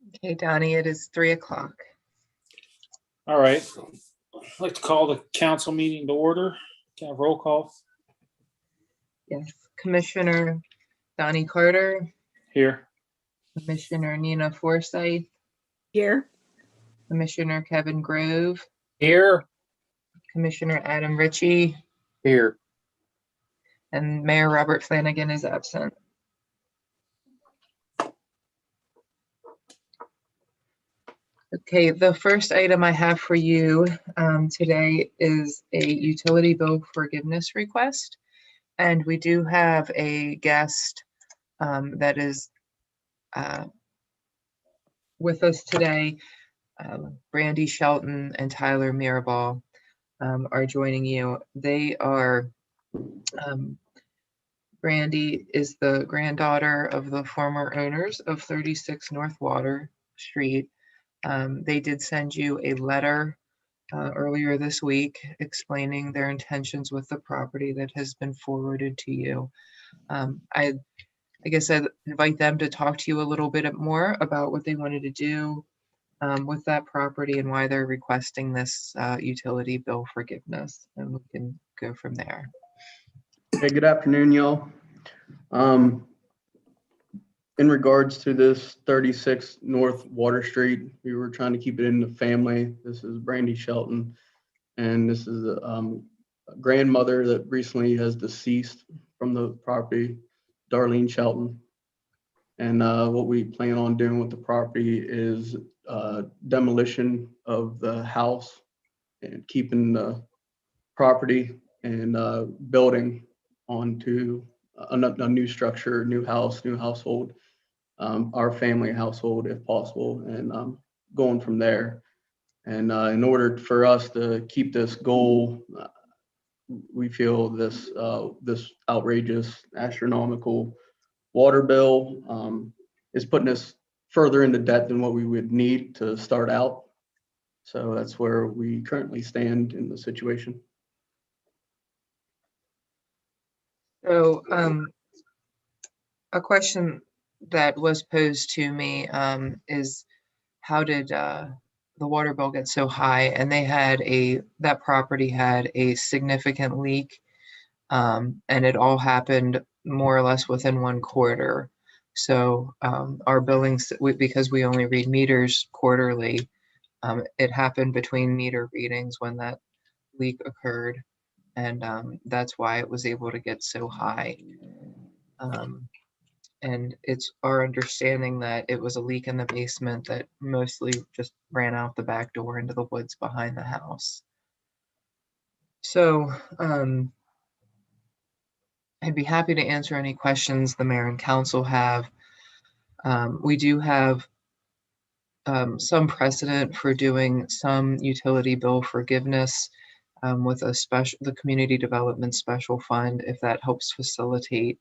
Okay, Donnie, it is 3:00. All right. I'd like to call the council meeting to order. Can I have roll call? Yes, Commissioner Donnie Carter, Here. Commissioner Nina Forsyth, Here. Commissioner Kevin Grove, Here. Commissioner Adam Ritchie, Here. and Mayor Robert Flanagan is absent. Okay, the first item I have for you today is a utility bill forgiveness request. And we do have a guest that is with us today. Brandy Shelton and Tyler Mirabal are joining you. They are, Brandy is the granddaughter of the former owners of 36 North Water Street. They did send you a letter earlier this week explaining their intentions with the property that has been forwarded to you. I guess I'd invite them to talk to you a little bit more about what they wanted to do with that property and why they're requesting this utility bill forgiveness, and we can go from there. Hey, good afternoon, y'all. In regards to this 36 North Water Street, we were trying to keep it in the family. This is Brandy Shelton, and this is a grandmother that recently has deceased from the property, Darlene Shelton. And what we plan on doing with the property is demolition of the house and keeping the property and building onto a new structure, new house, new household, our family household if possible, and going from there. And in order for us to keep this goal, we feel this outrageous, astronomical water bill is putting us further into debt than what we would need to start out. So that's where we currently stand in the situation. So a question that was posed to me is, how did the water bill get so high? And they had that property had a significant leak, and it all happened more or less within 1 quarter. So our billings, because we only read meters quarterly, it happened between meter readings when that leak occurred. And that's why it was able to get so high. And it's our understanding that it was a leak in the basement that mostly just ran out the back door into the woods behind the house. So I'd be happy to answer any questions the mayor and council have. We do have some precedent for doing some utility bill forgiveness with the Community Development Special Fund, if that helps facilitate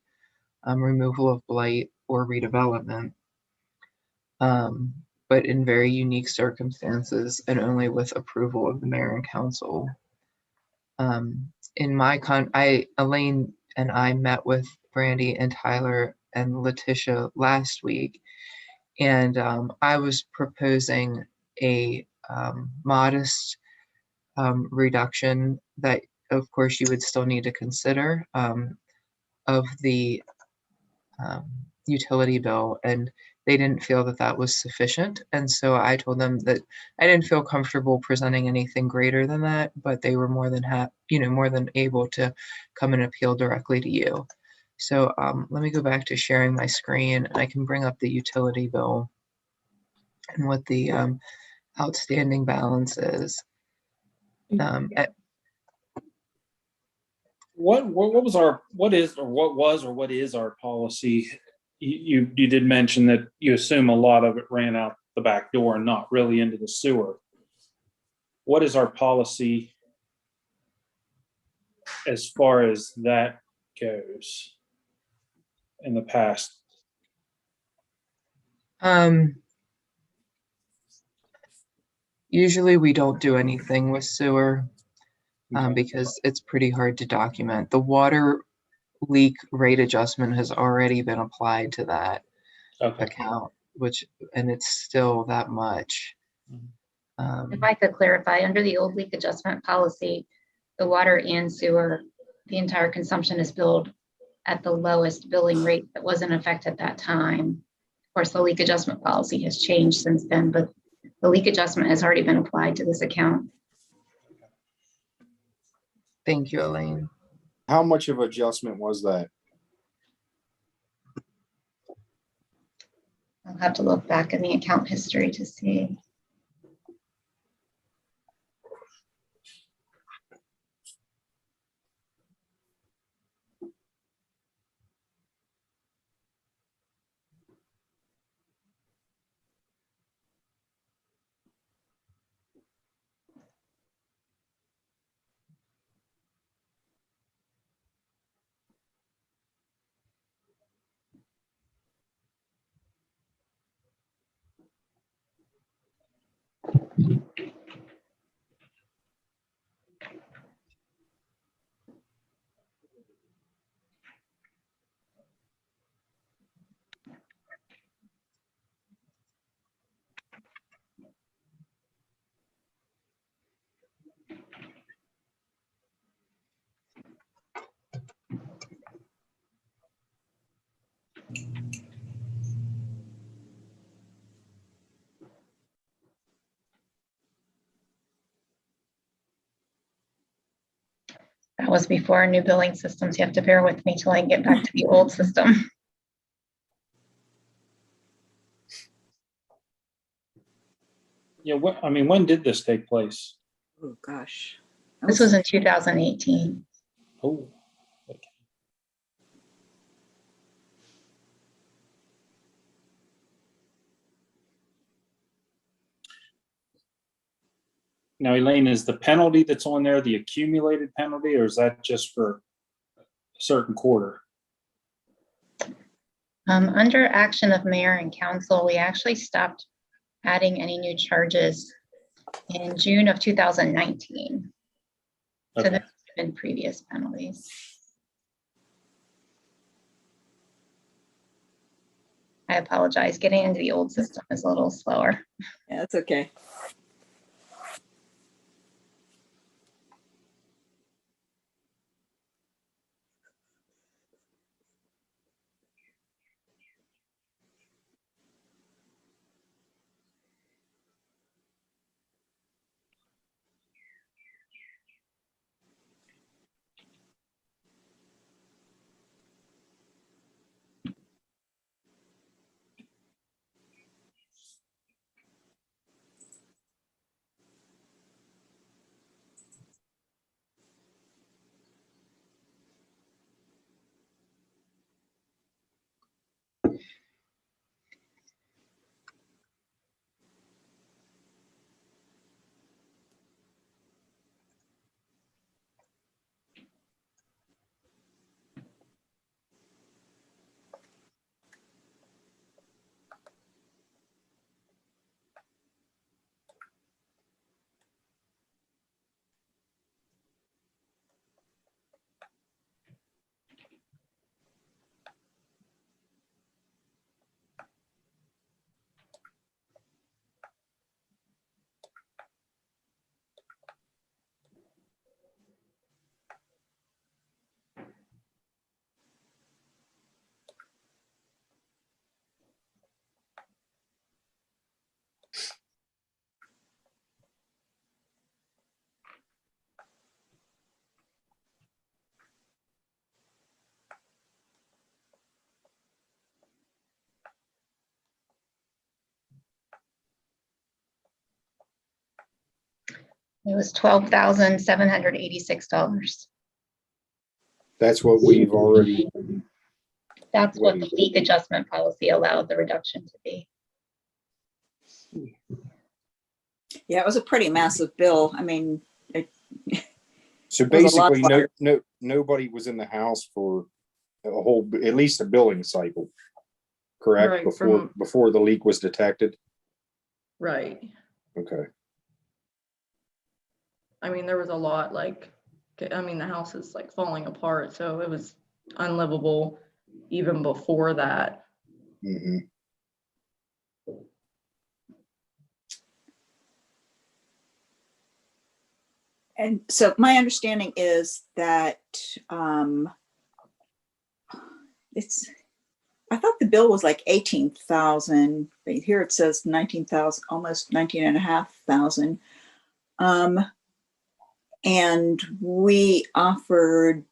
removal of blight or redevelopment, but in very unique circumstances and only with approval of the mayor and council. Elaine and I met with Brandy and Tyler and Letitia last week, and I was proposing a modest reduction that, of course, you would still need to consider of the utility bill, and they didn't feel that that was sufficient. And so I told them that I didn't feel comfortable presenting anything greater than that, but they were more than able to come and appeal directly to you. So let me go back to sharing my screen, and I can bring up the utility bill and what the outstanding balance is. What is our policy? You did mention that you assume a lot of it ran out the back door and not really into the sewer. What is our policy as far as that goes in the past? Usually we don't do anything with sewer because it's pretty hard to document. The water leak rate adjustment has already been applied to that account. and it's still that much. If I could clarify, under the old leak adjustment policy, the water and sewer, the entire consumption is billed at the lowest billing rate that was in effect at that time. Of course, the leak adjustment policy has changed since then, but the leak adjustment has already been applied to this account. Thank you, Elaine. How much of adjustment was that? I'll have to look back in the account history to see. That was before our new billing systems. You have to bear with me till I get back to the old system. Yeah, what, I mean, when did this take place? Oh, gosh. This was in 2018. Oh, okay. Now, Elaine, is the penalty that's on there the accumulated penalty, or is that just for a certain quarter? Under action of mayor and council, we actually stopped adding any new charges in June of 2019. So Okay. there have been previous penalties. I apologize. Getting into the old system is a little slower. Yeah, that's okay. It was $12,786. That's what we've already, That's what the leak adjustment policy allowed the reduction to be. Yeah, it was a pretty massive bill. I mean, so It was a lot basically of nobody was in the house for a whole, at least a billing cycle, correct? Right, Before the leak was detected? Right. Okay. I mean, there was a lot, like, I mean, the house is like falling apart, so it was unlivable even before that. Mm-hmm. And so my understanding is that I thought the bill was like 18,000, but here it says 19,000, almost 19,500. And we offered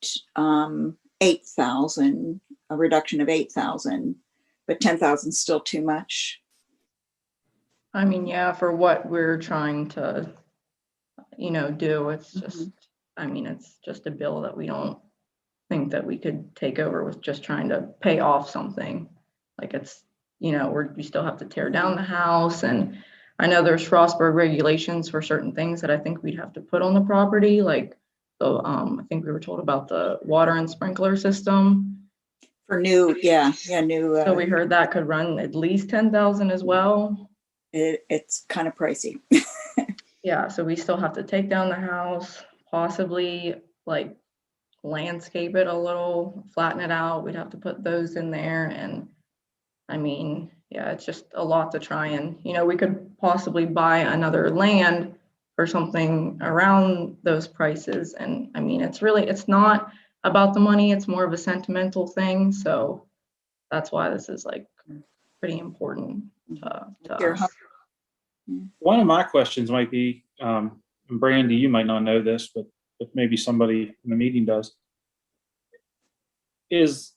8,000, a reduction of 8,000, but 10,000 is still too much. I mean, yeah, for what we're trying to, do, it's just, I mean, it's just a bill that we don't think that we could take over with just trying to pay off something. Like it's, we still have to tear down the house, and I know there's Frostburg regulations for certain things that I think we'd have to put on the property, like the, I think we were told about the water and sprinkler system. For new, new. So we heard that could run at least 10,000 as well. It's kind of pricey. Yeah, so we still have to take down the house, possibly like landscape it a little, flatten it out. We'd have to put those in there. And I mean, yeah, it's just a lot to try and, we could possibly buy another land for something around those prices. And I mean, it's not about the money, it's more of a sentimental thing. So that's why this is like pretty important to us. One of my questions might be, and Brandy, you might not know this, but maybe somebody in the meeting does, is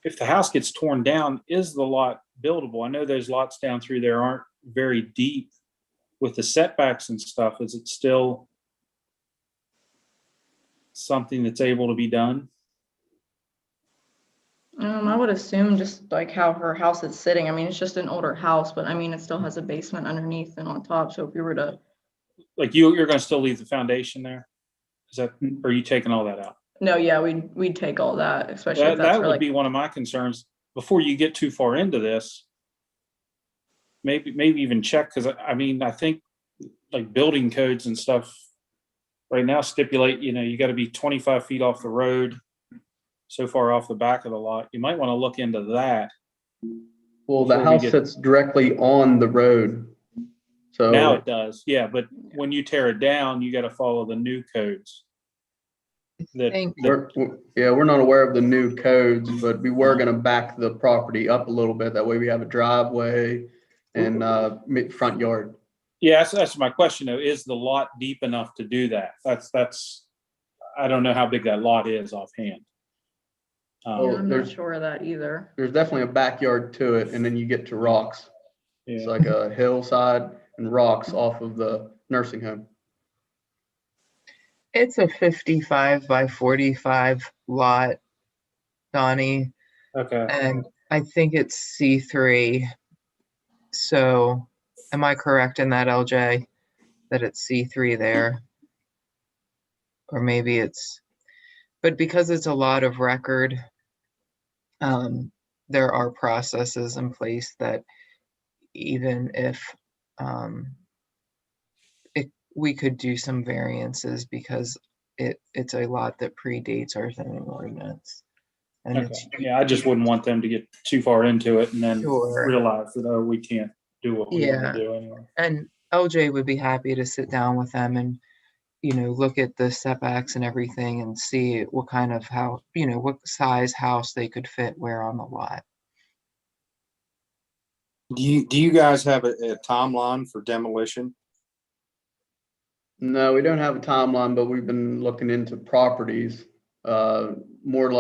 if the house gets torn down, is the lot buildable? I know those lots down through there aren't very deep with the setbacks and stuff. Is it still something that's able to be done? I would assume just like how her house is sitting. I mean, it's just an older house, but I mean, it still has a basement underneath and on top. So if you were to, Like you're going to still leave the foundation there? Is that, or are you taking all that out? no, yeah, we'd take all that, especially if that's That for would like, be one of my concerns before you get too far into this. Maybe even check, because I mean, I think like building codes and stuff right now stipulate, you got to be 25 feet off the road, so far off the back of the lot. You might want to look into that. Well, the Before we house get- sits directly on the road. So Now it does, yeah, but when you tear it down, you got to follow the new codes. Thank- we're not aware of the new codes, but we were gonna back the property up a little bit. That way we have a driveway and front yard. Yeah, that's my question though. Is the lot deep enough to do that? That's I don't know how big that lot is offhand. I'm not there's- sure of that either. There's definitely a backyard to it, and then you get to rocks. It's Yeah. like a hillside and rocks off of the nursing home. It's a 55 by 45 lot, Donnie, Okay. and I think it's C3. So am I correct in that, LJ? That it's C3 there? Or maybe it's, but because it's a lot of record, there are processes in place that even if we could do some variances because it's a lot that predates our zoning ordinance. And Okay. it's Yeah, I just wouldn't want them to get too far into it and then Sure. realize that, oh, we can't do what we want Yeah. to do anyway. And LJ would be happy to sit down with them and, look at the setbacks and everything and see what kind of how, what size house they could fit where on the lot. Do you guys have a timeline for demolition? No, we don't have a timeline, but we've been looking into properties, more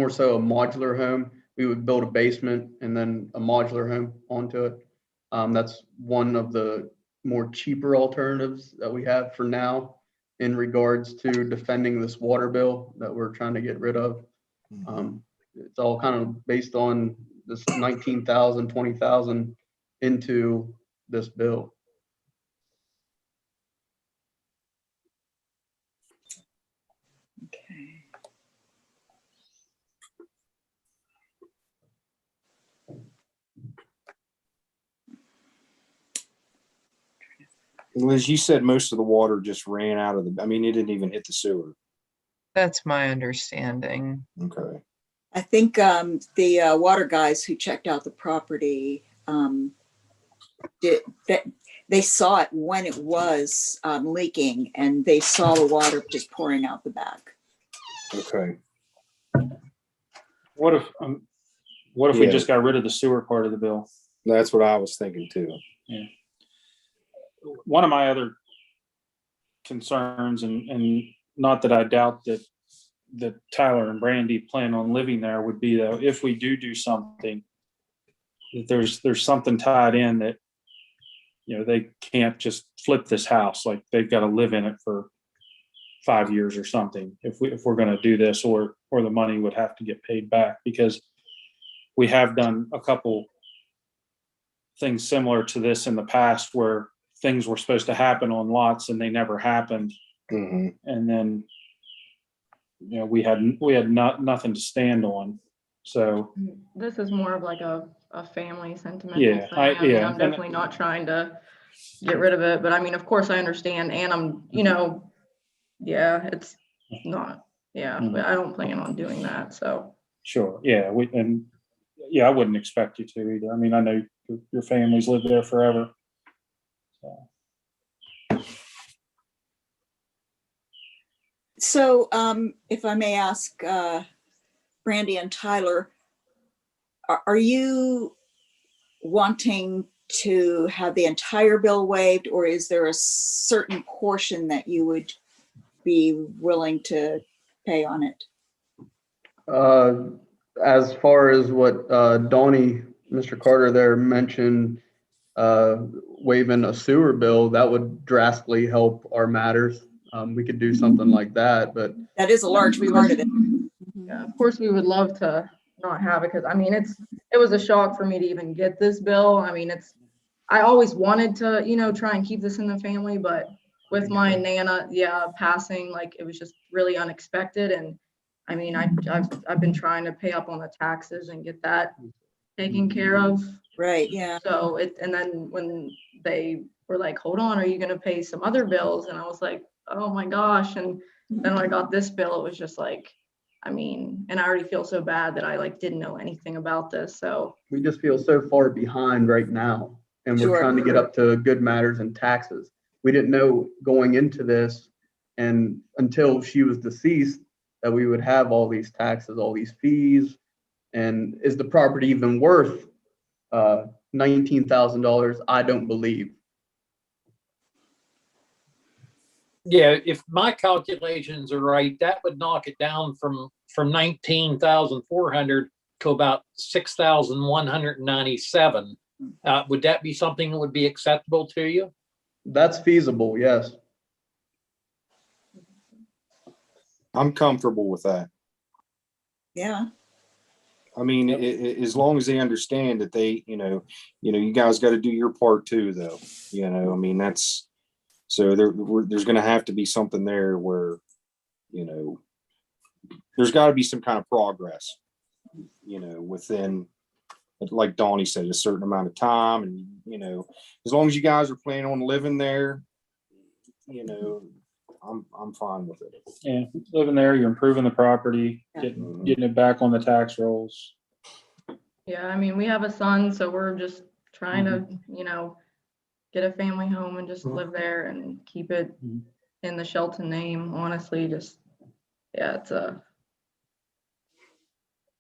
so a modular home. We would build a basement and then a modular home onto it. That's one of the more cheaper alternatives that we have for now in regards to defending this water bill that we're trying to get rid of. It's all kind of based on this 19,000, 20,000 into this bill. Okay. Liz, you said most of the water just ran out of I mean, it didn't even hit the sewer. That's my understanding. Okay. I think the water guys who checked out the property did that. they saw it when it was leaking, and they saw the water just pouring out the back. Okay. What if we Yeah. just got rid of the sewer part of the bill? That's what I was thinking too. One of my other concerns, and not that I doubt that Tyler and Brandy plan on living there, would be though, if we do something, that there's something tied in that, you know, they can't just flip this house. Like they've got to live in it for 5 years or something if we're going to do this, or the money would have to get paid back, because we have done a couple things similar to this in the past where things were supposed to happen on lots and they never happened. Mm-hmm. And then, you know, we had nothing to stand on. So This is more of like a family sentimental Yeah, thing. I mean, yeah, I'm and- definitely not trying to get rid of it, but I mean, of course I understand, and I'm, you know, yeah, it's not, yeah, Mhm. but I don't plan on doing that, so. sure, yeah, I wouldn't expect you to either. I mean, I know your family's lived there forever. So. So if I may ask Brandy and Tyler, are you wanting to have the entire bill waived, or is there a certain portion that you would be willing to pay on it? As far as what Donnie, Mr. Carter there mentioned, waiving a sewer bill, that would drastically help our matters. We could do something like that, but That is a large We part would- of it. Yeah, of course, we would love to not have it, because I mean, it was a shock for me to even get this bill. I mean, I always wanted to, you know, try and keep this in the family, but with my Nana, passing, like, it was just really unexpected. And I mean, I've been trying to pay up on the taxes and get that taken care of. Right, yeah. So and then when they were like, hold on, are you gonna pay some other bills? And I was like, oh my gosh. And then when I got this bill, it was just like, I mean, and I already feel so bad that I like didn't know anything about this. So we just feel so far behind right now. And we're Sure. trying to get up to good matters and taxes. We didn't know going into this, and until she was deceased, that we would have all these taxes, all these fees. And is the property even worth $19,000? I don't believe. Yeah, if my calculations are right, that would knock it down from 19,400 to about 6,197. Would that be something that would be acceptable to you? That's feasible, yes. I'm comfortable with that. Yeah. I mean, as long as they understand that they, you you guys got to do your part too, though. I mean, that's, so there's going to have to be something there where, there's got to be some kind of progress, within, like Donnie said, a certain amount of time. And, as long as you guys are planning on living there, I'm fine with it. Yeah, living there, you're improving the property, getting it back on the tax rolls. yeah, I mean, we have a son, so we're just trying to, you know, get a family home and just live there and keep it in the Shelton name. Honestly, just, yeah, it's a.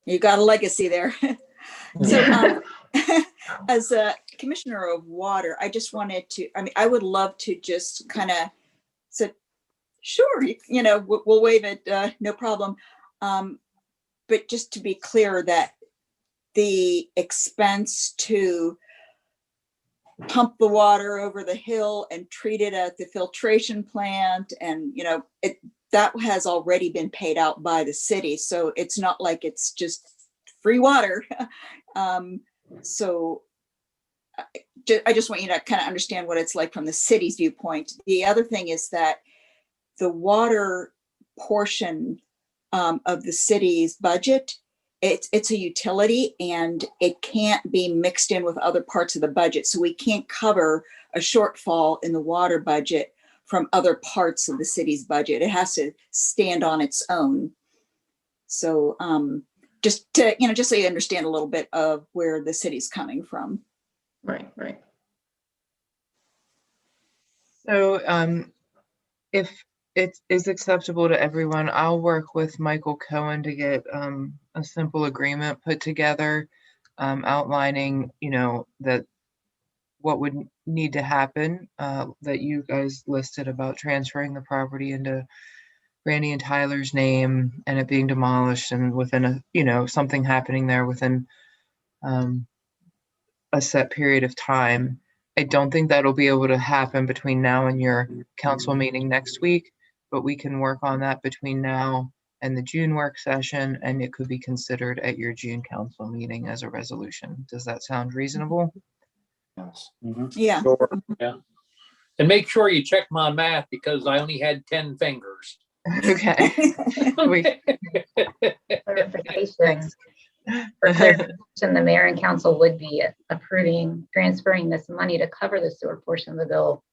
You got a legacy there. So as a commissioner of water, I just wanted to, I mean, I would love to just kind of say, sure, we'll waive it, no problem. But just to be clear that the expense to pump the water over the hill and treat it at the filtration plant, and that has already been paid out by the city, so it's not like it's just free water. So I just want you to kind of understand what it's like from the city's viewpoint. The other thing is that the water portion of the city's budget, it's a utility, and it can't be mixed in with other parts of the budget. So we can't cover a shortfall in the water budget from other parts of the city's budget. It has to stand on its own. So just to, just so you understand a little bit of where the city's coming from. Right. So, if it is acceptable to everyone, I'll work with Michael Cohen to get, a simple agreement put together, outlining, that what would need to happen, that you guys listed about transferring the property into Randy and Tyler's name and it being demolished and within something happening there within, um, a set period of time. I don't think that'll be able to happen between now and your council meeting next week, but we can work on that between now and the June work session, and it could be considered at your June council meeting as a resolution. Does that sound reasonable? Yes. Yeah. Sure. And make sure you check my math because I only had 10 fingers. Okay. Clarification. Thanks. For clarification, the mayor and council would be approving transferring this money to cover the sewer portion of the bill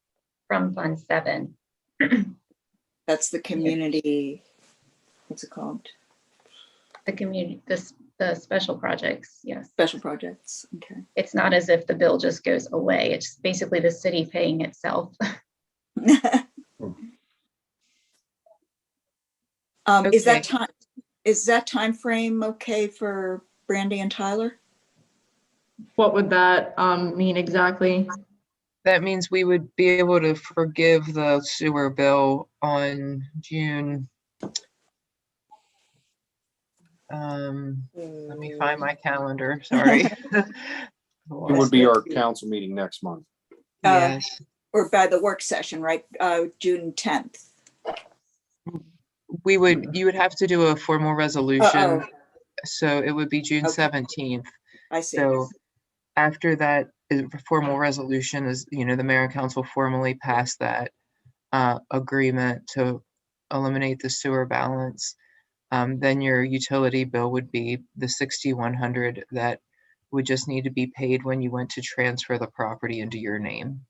from Fund 7. That's the community, what's it called? The community, the special projects, yes. Special projects, okay. It's not as if the bill just goes away. It's basically the city paying itself. Is that time frame okay for Brandy and Tyler? What would that mean exactly? That means we would be able to forgive the sewer bill on June. Let me find my calendar, sorry. It would be our council meeting next month. Yes, Or by the work session, right? June 10th. you would have to do a formal resolution, so it would be June Okay. 17th. I see. So after that formal resolution is, the mayor and council formally pass that agreement to eliminate the sewer balance. Then your utility bill would be the $6,100 that would just need to be paid when you went to transfer the property into your name.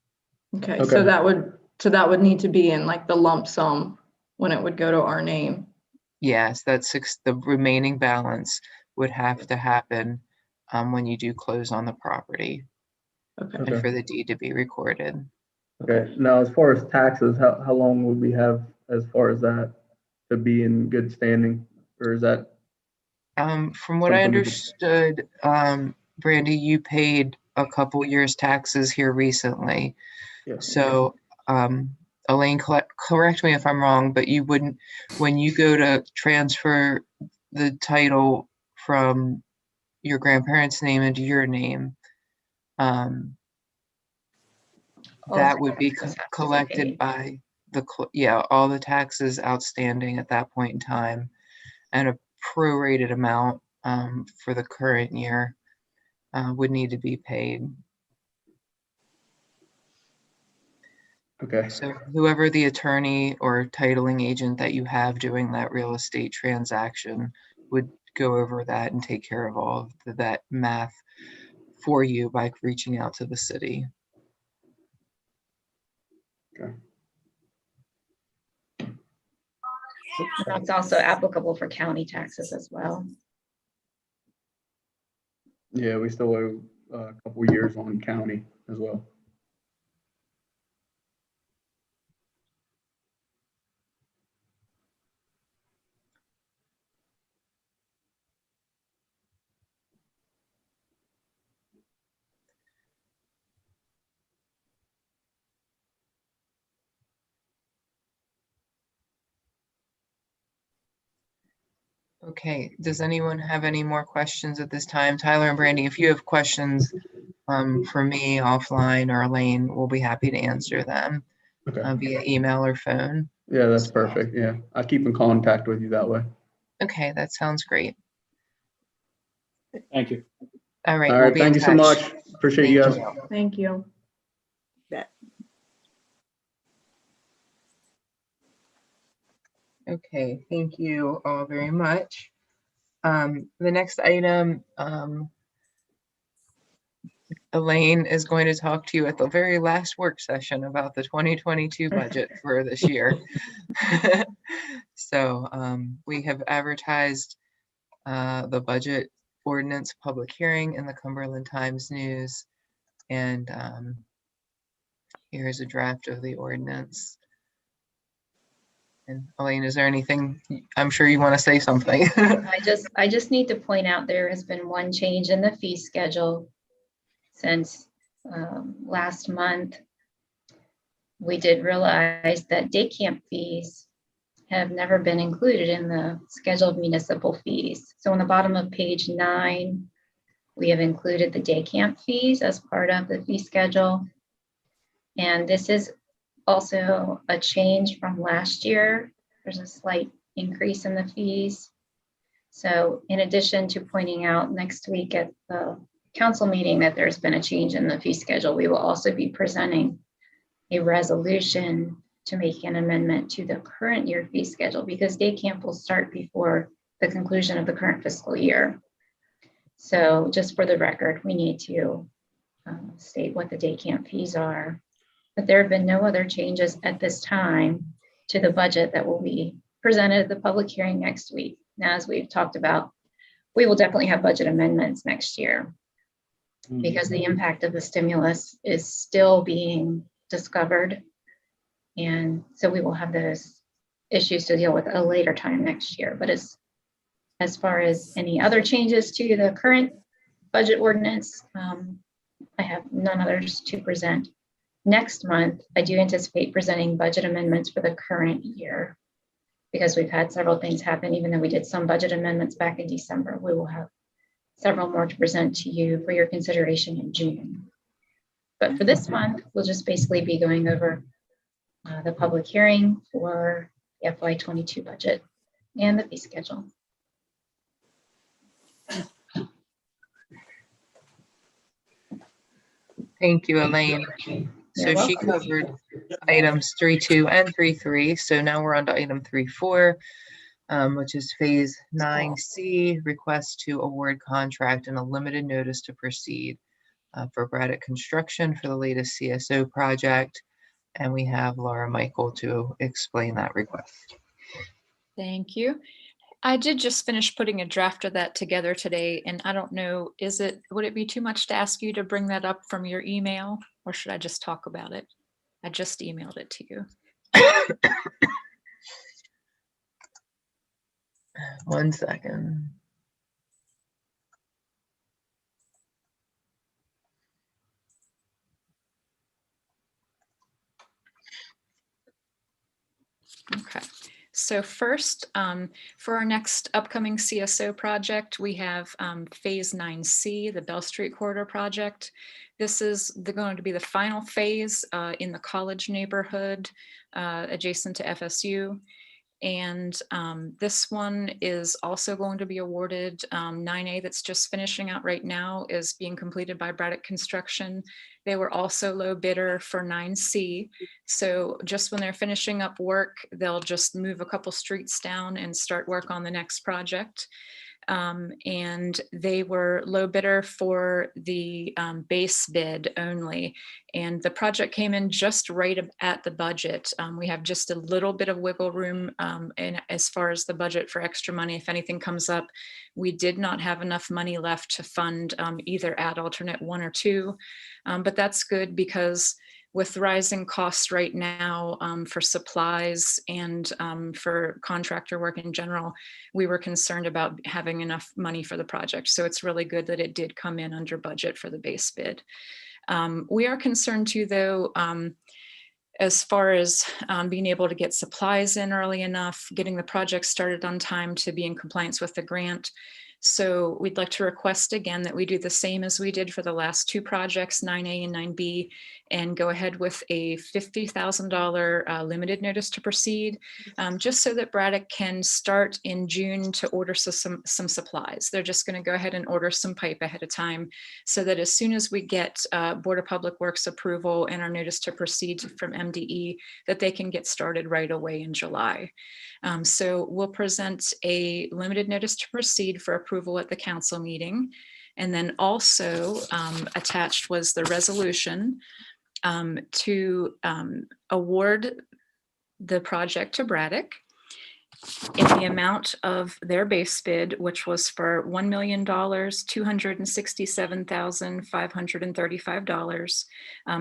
Okay, Okay. so that would need to be in like the lump sum when it would go to our name. Yes, the remaining balance would have to happen when you do close on the property Okay. and for the deed to be recorded. Okay, now as far as taxes, how long would we have as far as that to be in good standing? Or is that, From what I Something we could- understood, Brandy, you paid a couple years taxes here recently. yeah, So, Elaine, correct me if I'm wrong, but you wouldn't, when you go to transfer the title from your grandparents' name into your name, All that would be taxes have to be collected paid. by all the taxes outstanding at that point in time, and a prorated amount for the current year would need to be paid. okay, So whoever the attorney or titling agent that you have doing that real estate transaction would go over that and take care of all of that math for you by reaching out to the city. okay. That's also applicable for county taxes as well. Yeah, we still owe a couple years on county as well. Okay, does anyone have any more questions at this time? Tyler and Brandy, if you have questions for me offline or Elaine, we'll be happy to answer them Okay, via email or phone. yeah, that's perfect. Yeah, I keep in contact with you that way. Okay, that sounds great. Thank you. All right, All we'll right, be in thank you so touch. much. Appreciate you guys. Thank you. Thank you. That Okay, thank you all very much. The next item, Elaine is going to talk to you at the very last work session about the 2022 budget for this year. So we have advertised the budget ordinance public hearing in the Cumberland Times News. And here is a draft of the ordinance. And Elaine, is there anything, I'm sure you want to say something. I just need to point out there has been one change in the fee schedule since last month. We did realize that day camp fees have never been included in the schedule of municipal fees. So on the bottom of page 9, we have included the day camp fees as part of the fee schedule. And this is also a change from last year. There's a slight increase in the fees. So in addition to pointing out next week at the council meeting that there's been a change in the fee schedule, we will also be presenting a resolution to make an amendment to the current year fee schedule, because day camp will start before the conclusion of the current fiscal year. So just for the record, we need to state what the day camp fees are. But there have been no other changes at this time to the budget that will be presented at the public hearing next week. Now, as we've talked about, we will definitely have budget amendments next year because the impact of the stimulus is still being discovered. And so we will have those issues to deal with at a later time next year. But as far as any other changes to the current budget ordinance, I have none others to present. Next month, I do anticipate presenting budget amendments for the current year because we've had several things happen. Even though we did some budget amendments back in December, we will have several more to present to you for your consideration in June. But for this month, we'll just basically be going over the public hearing for the FY22 budget and the fee schedule. Thank you, Elaine. So You're she welcome. covered items 3.2 and 3.3. So now we're on to item 3.4, which is phase 9C, request to award contract and a limited notice to proceed for Braddock Construction for the latest CSO project. And we have Laura Michael to explain that request. Thank you. I did just finish putting a draft of that together today, and I don't know, would it be too much to ask you to bring that up from your email, or should I just talk about it? I just emailed it to you. 1 second. Okay. So first, for our next upcoming CSO project, we have phase 9C, the Bell Street Corridor project. This is going to be the final phase in the college neighborhood adjacent to FSU. And this one is also going to be awarded 9A that's just finishing out right now is being completed by Braddock Construction. They were also low bidder for 9C. So just when they're finishing up work, they'll just move a couple streets down and start work on the next project. And they were low bidder for the base bid only. And the project came in just right at the budget. We have just a little bit of wiggle room and as far as the budget for extra money, if anything comes up. We did not have enough money left to fund either ad alternate 1 or 2, but that's good because with rising costs right now for supplies and for contractor work in general, we were concerned about having enough money for the project. So it's really good that it did come in under budget for the base bid. We are concerned too, though, as far as being able to get supplies in early enough, getting the project started on time to be in compliance with the grant. So we'd like to request again that we do the same as we did for the last 2 projects, 9A and 9B, and go ahead with a $50,000 limited notice to proceed, just so that Braddock can start in June to order some supplies. They're just going to go ahead and order some pipe ahead of time so that as soon as we get Board of Public Works approval and our notice to proceed from MDE, that they can get started right away in July. So we'll present a limited notice to proceed for approval at the council meeting. And then also attached was the resolution to award the project to Braddock. in the amount of their base bid, which was for $1,267,535.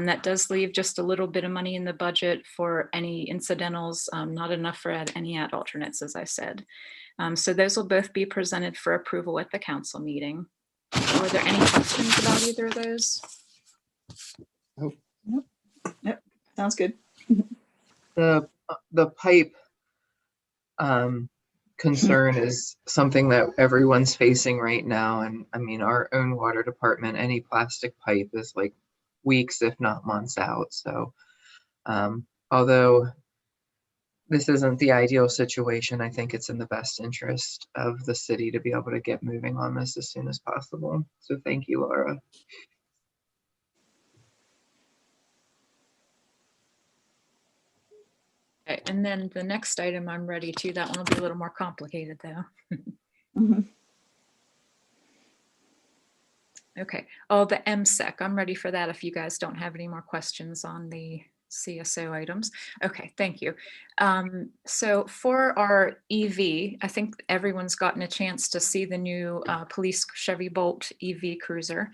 That does leave just a little bit of money in the budget for any incidentals, not enough for any ad alternates, as I said. So those will both be presented for approval at the council meeting. Were there any questions about either of those? Yep, sounds good. The pipe concern is something that everyone's facing right now. And I mean, our own water department, any plastic pipe is like weeks, if not months out. So although this isn't the ideal situation, I think it's in the best interest of the city to be able to get moving on this as soon as possible. So thank you, Laura. Okay, and then the next item I'm ready to, that one will be a little more complicated though. Mhm. Okay, oh, the MSEC, I'm ready for that if you guys don't have any more questions on the CSO items. Okay, thank you. So for our EV, I think everyone's gotten a chance to see the new police Chevy Bolt EV cruiser.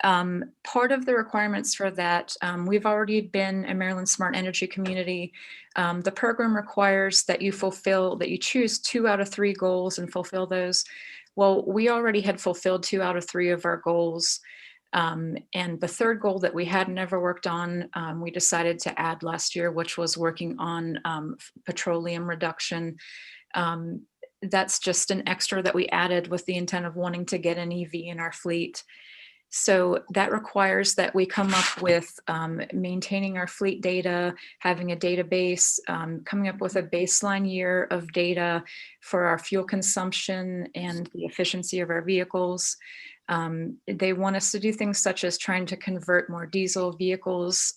Part of the requirements for that, we've already been a Maryland Smart Energy community. The program requires that you choose 2 out of 3 goals and fulfill those. Well, we already had fulfilled 2 out of 3 of our goals. And the third goal that we had never worked on, we decided to add last year, which was working on petroleum reduction. That's just an extra that we added with the intent of wanting to get an EV in our fleet. So that requires that we come up with maintaining our fleet data, having a database, coming up with a baseline year of data for our fuel consumption and the efficiency of our vehicles. They want us to do things such as trying to convert more diesel vehicles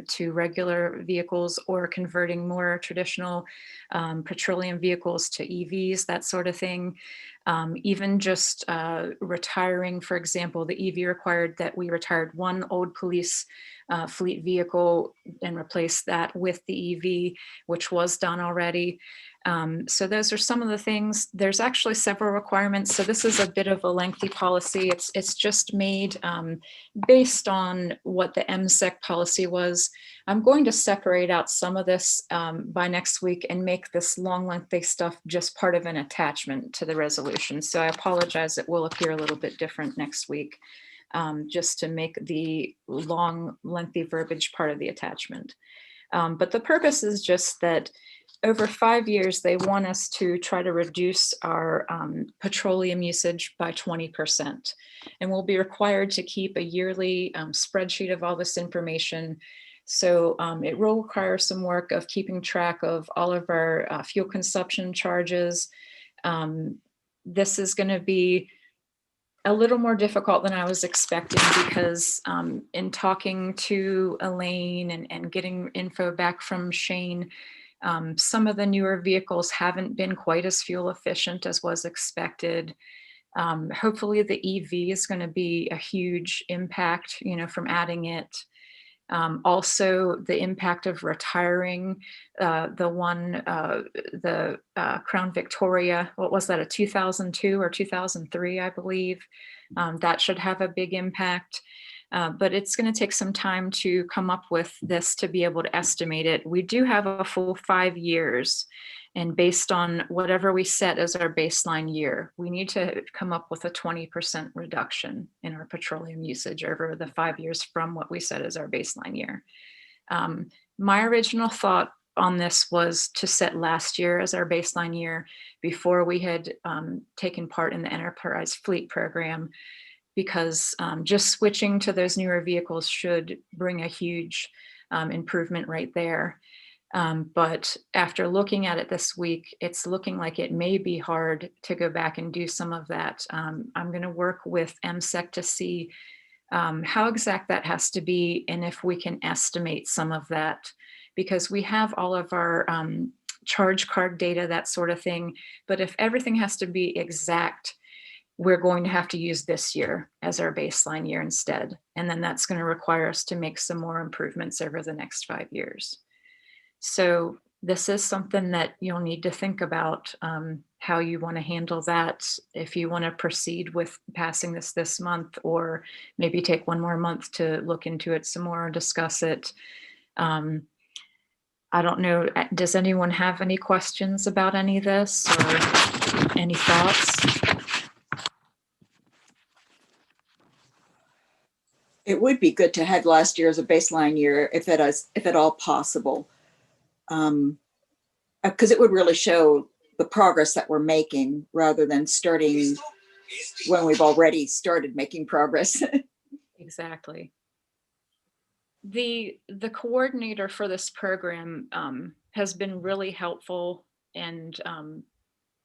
to regular vehicles, or converting more traditional petroleum vehicles to EVs, that sort of thing. Even just retiring, for example, the EV required that we retired 1 old police fleet vehicle and replaced that with the EV, which was done already. So those are some of the things. There's actually several requirements. So this is a bit of a lengthy policy. It's just made based on what the MSEC policy was. I'm going to separate out some of this by next week and make this long, lengthy stuff just part of an attachment to the resolution. So I apologize, it will appear a little bit different next week, just to make the long, lengthy verbiage part of the attachment. But the purpose is just that over 5 years, they want us to try to reduce our petroleum usage by 20%. And we'll be required to keep a yearly spreadsheet of all this information. So it will require some work of keeping track of all of our fuel consumption charges. This is going to be a little more difficult than I was expecting, because in talking to Elaine and getting info back from Shane, some of the newer vehicles haven't been quite as fuel efficient as was expected. Hopefully the EV is going to be a huge impact, from adding it. Also, the impact of retiring the Crown Victoria, what was that, a 2002 or 2003, I believe. That should have a big impact. But it's going to take some time to come up with this to be able to estimate it. We do have a full 5 years, and based on whatever we set as our baseline year, we need to come up with a 20% reduction in our petroleum usage over the 5 years from what we set as our baseline year. My original thought on this was to set last year as our baseline year before we had taken part in the Enterprise Fleet Program, because just switching to those newer vehicles should bring a huge improvement right there. But after looking at it this week, it's looking like it may be hard to go back and do some of that. I'm going to work with MSEC to see how exact that has to be, and if we can estimate some of that, because we have all of our charge card data, that sort of thing. But if everything has to be exact, we're going to have to use this year as our baseline year instead. And then that's going to require us to make some more improvements over the next 5 years. So this is something that you'll need to think about, how you want to handle that, if you want to proceed with passing this month, or maybe take one more month to look into it some more and discuss it. I don't know, does anyone have any questions about any of this or any thoughts? It would be good to have last year as a baseline year if at all possible. Because it would really show the progress that we're making rather than starting when we've already started making progress. Exactly. The coordinator for this program has been really helpful and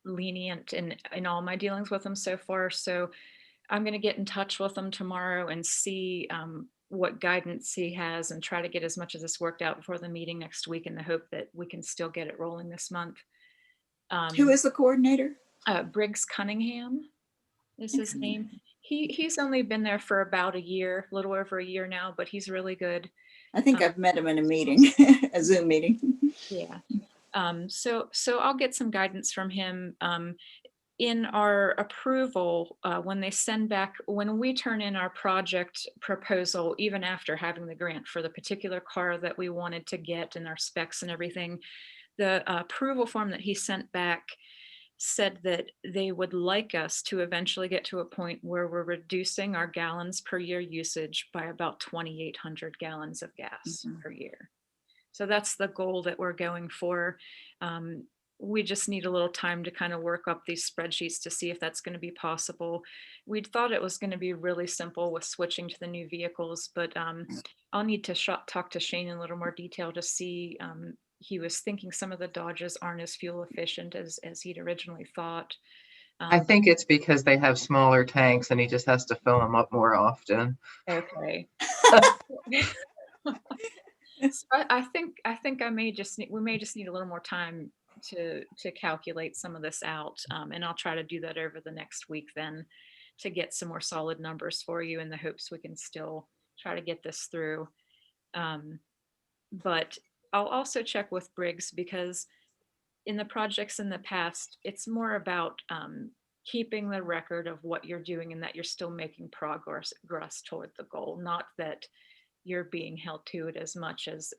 lenient in all my dealings with him so far. So I'm going to get in touch with him tomorrow and see what guidance he has and try to get as much of this worked out before the meeting next week, in the hope that we can still get it rolling this month. Who is the coordinator? Briggs Cunningham is his name. He's only been there for about a year, a little over a year now, but he's really good. I think I've met him in a meeting, a Zoom meeting. Yeah. So I'll get some guidance from him. In our approval, when we turn in our project proposal, even after having the grant for the particular car that we wanted to get and our specs and everything, the approval form that he sent back said that they would like us to eventually get to a point where we're reducing our gallons per year usage by about 2,800 gallons of gas per year. So that's the goal that we're going for. We just need a little time to kind of work up these spreadsheets to see if that's going to be possible. We'd thought it was going to be really simple with switching to the new vehicles, but I'll need to talk to Shane in a little more detail to see. He was thinking some of the Dodges aren't as fuel efficient as he'd originally thought. I think it's because they have smaller tanks and he just has to fill them up more often. Okay. So I think we may just need a little more time to calculate some of this out, and I'll try to do that over the next week then, to get some more solid numbers for you, in the hopes we can still try to get this through. But I'll also check with Briggs, because in the projects in the past, it's more about keeping the record of what you're doing and that you're still making progress toward the goal, not that you're being held to it as much as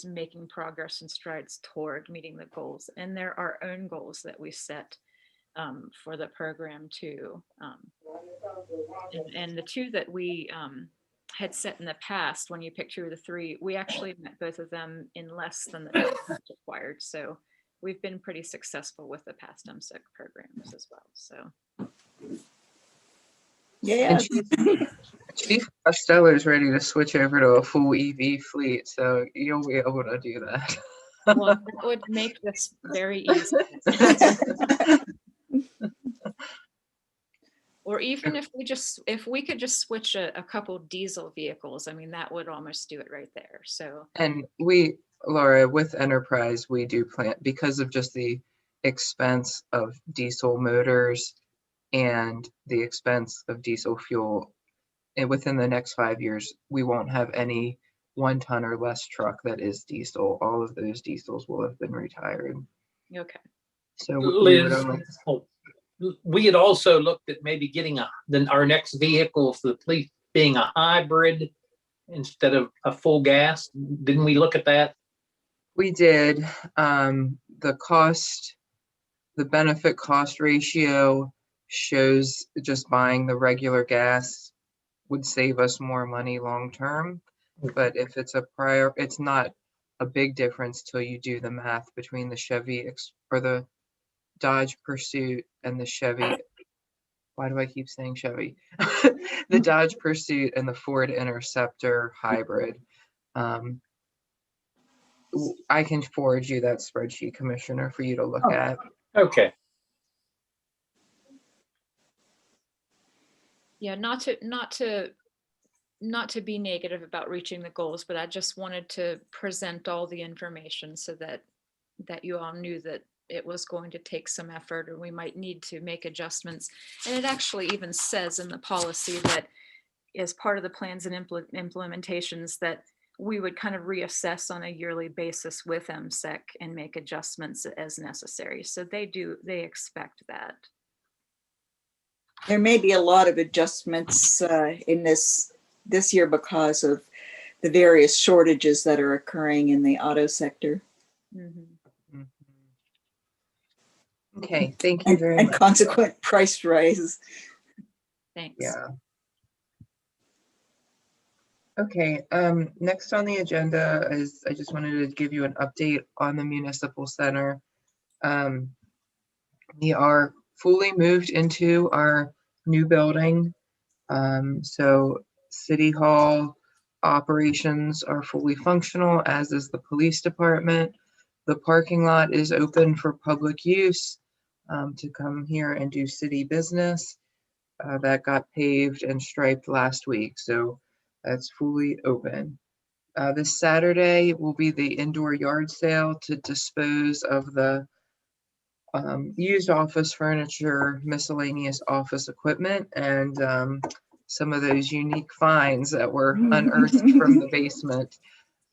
making progress and strides toward meeting the goals. And there are own goals that we set for the program too. And the two that we had set in the past, when you pick 2 of the 3, we actually met both of them in less than the time required. So we've been pretty successful with the past MSEC programs as well. So. Yeah. Chief Costello is ready to switch over to a full EV fleet, so you'll be able to do that. Well, that would make this very easy. Or even if we could just switch a couple diesel vehicles, I mean, that would almost do it right there. So. And Laura, with Enterprise, we do plan, because of just the expense of diesel motors and the expense of diesel fuel, and within the next 5 years, we won't have any 1 ton or less truck that is diesel. All of those diesels will have been retired. Okay. So Liz, we had also looked at maybe getting our next vehicle for the police being a hybrid instead of a full gas. Didn't we look at that? We did. The benefit cost ratio shows just buying the regular gas would save us more money long term. But if it's it's not a big difference till you do the math between the Chevy or the Dodge Pursuit and the Chevy. Why do I keep saying Chevy? The Dodge Pursuit and the Ford Interceptor hybrid. I can forward you that spreadsheet, Commissioner, for you to look at. Okay. Yeah, not to be negative about reaching the goals, but I just wanted to present all the information so that you all knew that it was going to take some effort, or we might need to make adjustments. And it actually even says in the policy that as part of the plans and implementations that we would kind of reassess on a yearly basis with MSEC and make adjustments as necessary. So they expect that. There may be a lot of adjustments in this year because of the various shortages that are occurring in the auto sector. Mhm. Mhm. Okay, thank you very And much. consequent price rises. Thanks. Yeah. Okay, next on the agenda is, I just wanted to give you an update on the Municipal Center. We are fully moved into our new building. So City Hall operations are fully functional, as is the police department. The parking lot is open for public use to come here and do city business. That got paved and striped last week, so that's fully open. This Saturday will be the indoor yard sale to dispose of the used office furniture, miscellaneous office equipment, and some of those unique finds that were unearthed from the basement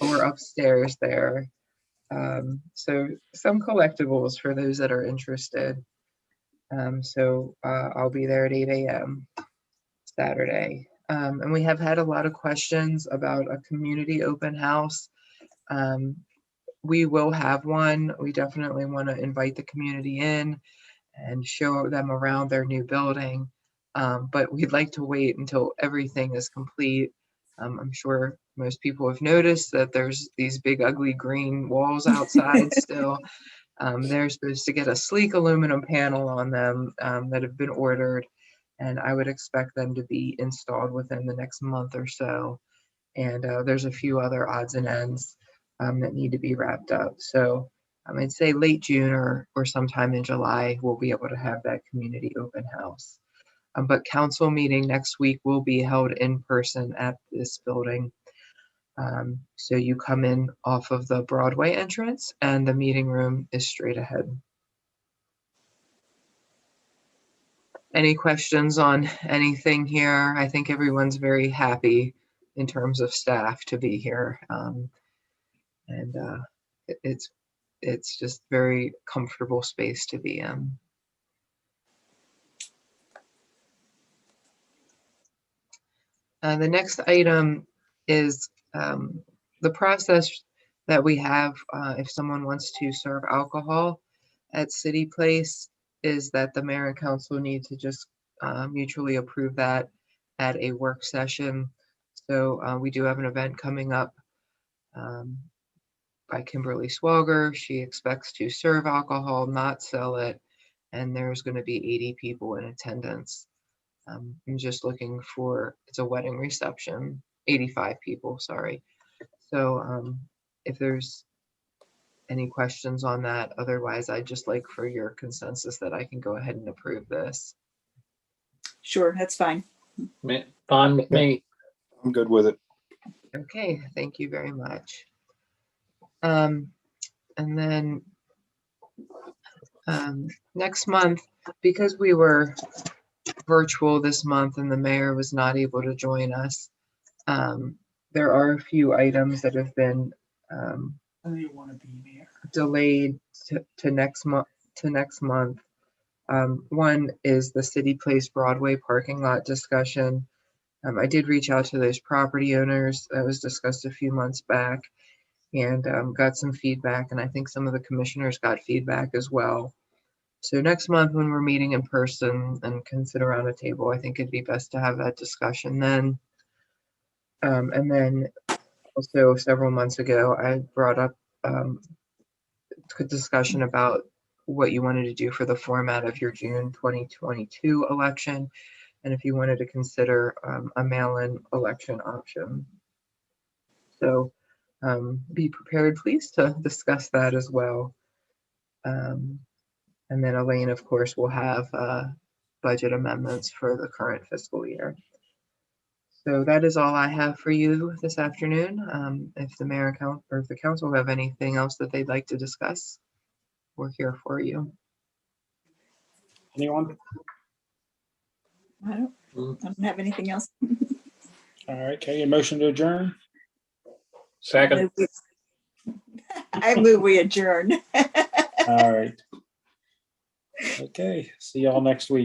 or upstairs there. So some collectibles for those that are interested. So I'll be there at 8 a.m. Saturday. And we have had a lot of questions about a community open house. We will have one. We definitely want to invite the community in and show them around their new building. But we'd like to wait until everything is complete. I'm sure most people have noticed that there's these big ugly green walls outside still. They're supposed to get a sleek aluminum panel on them that have been ordered, and I would expect them to be installed within the next month or so. And there's a few other odds and ends that need to be wrapped up. So I'd say late June or sometime in July, we'll be able to have that community open house. But council meeting next week will be held in person at this building. So you come in off of the Broadway entrance and the meeting room is straight ahead. Any questions on anything here? I think everyone's very happy in terms of staff to be here. And it's just very comfortable space to be in. The next item is the process that we have if someone wants to serve alcohol at City Place, is that the mayor and council need to just mutually approve that at a work session. So we do have an event coming up by Kimberly Swalger. She expects to serve alcohol, not sell it, and there's going to be 80 people in attendance. I'm just looking for, it's a wedding reception, 85 people, sorry. So if there's any questions on that, otherwise I'd just like for your consensus that I can go ahead and approve this. Sure, that's fine. Fine with me. I'm good with it. Okay, thank you very much. And then next month, because we were virtual this month and the mayor was not able to join us, there are a few items that have been delayed to next month. One is the City Place Broadway parking lot discussion. I did reach out to those property owners. That was discussed a few months back, and got some feedback, and I think some of the commissioners got feedback as well. So next month when we're meeting in person and can sit around a table, I think it'd be best to have that discussion then. And then also several months ago, I brought up a discussion about what you wanted to do for the format of your June 2022 election, and if you wanted to consider a mail-in election option. So be prepared, please, to discuss that as well. And then Elaine, of course, will have budget amendments for the current fiscal year. So that is all I have for you this afternoon. If the mayor or if the council have anything else that they'd like to discuss, we're here for you. Anyone? I don't have anything else. All right, okay, a motion to adjourn? Second. I move we adjourn. All right. Okay, see y'all next week.